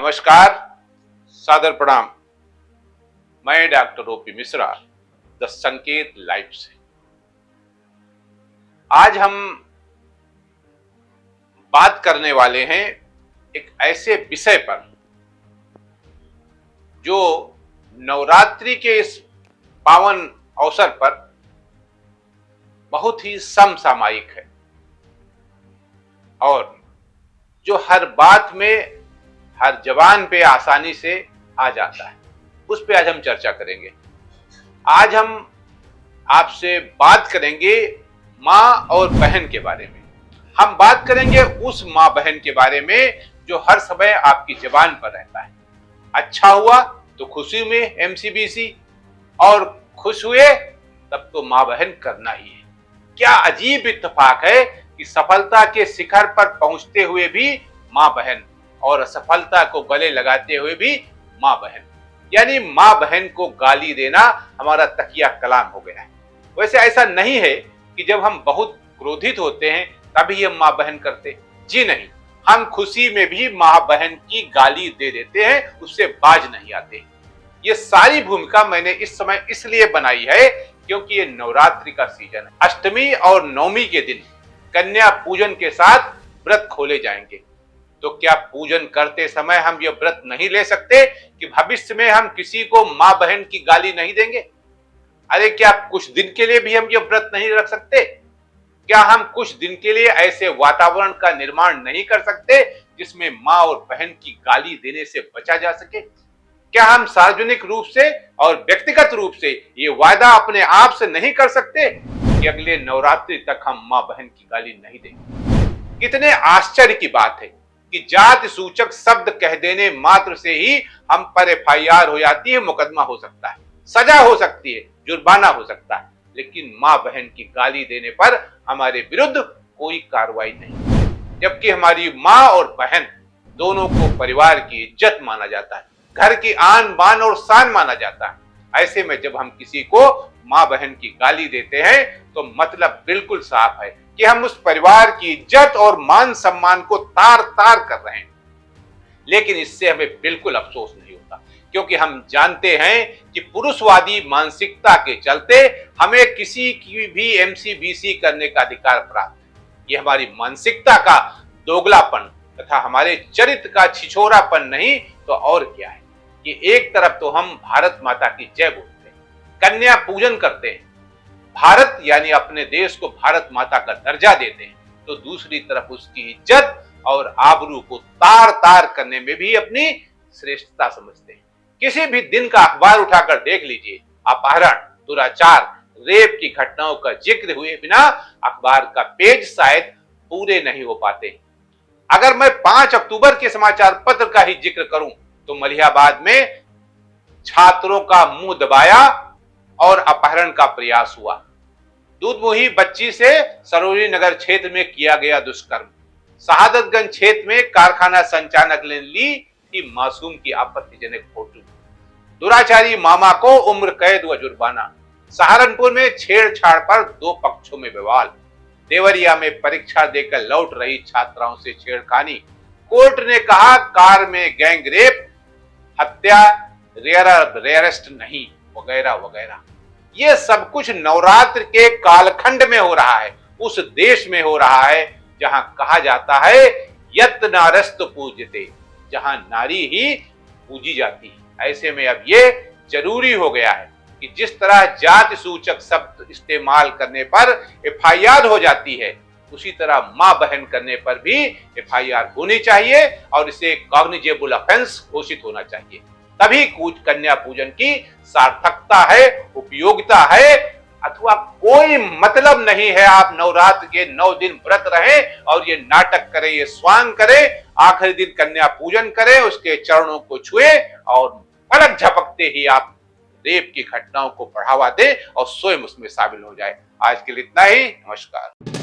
नमस्कार, सादर प्रणाम। मैं डॉक्टर ओपी मिश्रा, द संकेत लाइव से। आज हम बात करने वाले हैं एक ऐसे विषय पर जो नवरात्रि के इस पावन अवसर पर बहुत ही समसामयिक है और जो हर बात में, हर जबान पे आसानी से आ जाता है। उस पे आज हम चर्चा करेंगे। आज हम आपसे बात करेंगे माँ और बहन के बारे में। हम बात करेंगे उस माँ बहन के बारे में जो हर समय आपकी जबान पर रहता है। अच्छा हुआ तो खुशी में एमसीबीसी, और खुश हुए तब तो माँ बहन करना ही है। क्या अजीब इत्तेफाक है कि सफलता के शिखर पर पहुंचते हुए भी माँ बहन और असफलता को गले लगाते हुए भी माँ बहन, यानी माँ बहन को गाली देना हमारा तकिया कलाम हो गया है। वैसे ऐसा नहीं है कि जब हम बहुत क्रोधित होते हैं तभी हम माँ बहन करते, जी नहीं। हम खुशी में भी माँ बहन की गाली दे देते हैं, उससे बाज नहीं आते। ये सारी भूमिका मैंने इस समय इसलिए बनाई है क्योंकि ये नवरात्रि का सीजन है। अष्टमी और नवमी के दिन कन्या पूजन के साथ व्रत खोले जाएंगे। तो क्या पूजन करते समय हम ये व्रत नहीं ले सकते कि भविष्य में हम किसी को माँ बहन की गाली नहीं देंगे? अरे क्या कुछ दिन के लिए भी हम ये व्रत नहीं रख सकते? क्या हम कुछ दिन के लिए ऐसे वातावरण का निर्माण नहीं कर सकते जिसमें माँ और बहन की गाली देने से बचा जा सके? क्या हम सार्वजनिक रूप से और व्यक्तिगत रूप से ये वादा अपने आप से नहीं कर सकते कि अगले नवरात्रि तक हम माँ बहन की गाली नहीं देंगे? कितने आश्चर्य की बात है कि जाति सूचक शब्द कह देने मात्र से ही हम पर एफआईआर हो जाती है, मुकदमा हो सकता है, सजा हो सकती है, जुर्माना हो सकता है, लेकिन माँ बहन की गाली देने पर हमारे विरुद्ध कोई कार्रवाई नहीं। जबकि हमारी माँ और बहन दोनों को परिवार की इज्जत माना जाता है, घर की आन बान और शान माना जाता है। ऐसे में जब हम किसी को माँ बहन की गाली देते हैं तो मतलब बिल्कुल साफ है कि हम उस परिवार की इज्जत और मान सम्मान को तार तार कर रहे हैं। लेकिन इससे हमें बिल्कुल अफसोस नहीं होता क्योंकि हम जानते हैं कि पुरुषवादी मानसिकता के चलते हमें किसी की भी एमसीबीसी करने का अधिकार प्राप्त है। ये हमारी मानसिकता का दोगलापन तथा हमारे चरित्र का छिछोरापन नहीं तो और क्या है कि एक तरफ तो हम भारत माता की जय बोलते हैं, कन्या पूजन करते हैं, भारत यानी अपने देश को भारत माता का दर्जा देते हैं, तो दूसरी तरफ उसकी इज्जत और आबरू को तार तार करने में भी अपनी श्रेष्ठता समझते हैं। किसी भी दिन का अखबार उठाकर देख लीजिए, अपहरण, दुराचार, रेप की घटनाओं का जिक्र हुए बिना अखबार का पेज शायद पूरे नहीं हो पाते। अगर मैं 5 अक्टूबर के समाचार पत्र का ही जिक्र करूं तो मलिहाबाद में छात्रों का मुंह दबाया और अपहरण का प्रयास हुआ। दूधमुही बच्ची से सरोजनी नगर क्षेत्र में किया गया दुष्कर्म। शहादतगंज क्षेत्र में कारखाना संचालक ने ली थी मासूम की आपत्तिजनक फोटो। दुराचारी मामा को उम्र कैद व जुर्माना। सहारनपुर में छेड़छाड़ पर 2 पक्षों में विवाद। देवरिया में परीक्षा देकर लौट रही छात्राओं से छेड़खानी। कोर्ट ने कहा कार में गैंग रेप, हत्या रेयरेस्ट नहीं, वगैरह वगैरह। ये सब कुछ नवरात्र के कालखंड में हो रहा है, उस देश में हो रहा है जहां कहा जाता है यत नारस्तु पूज्यते, जहां नारी ही पूजी जाती है। ऐसे में अब ये जरूरी हो गया है कि जिस तरह जाति सूचक शब्द इस्तेमाल करने पर एफआईआर हो जाती है, उसी तरह मां बहन करने पर भी एफआईआर होनी चाहिए और इसे कॉग्निजेबल ऑफेंस घोषित होना चाहिए। तभी कन्या पूजन की सार्थकता है, उपयोगिता है, अथवा कोई मतलब नहीं है आप नवरात्र के 9 दिन व्रत रहें और ये नाटक करें, ये स्वांग करें, आखिरी दिन कन्या पूजन करें, उसके चरणों को छुए और पलक झपकते ही आप रेप की घटनाओं को बढ़ावा दें और स्वयं उसमें शामिल हो जाए। आज के लिए इतना ही। नमस्कार।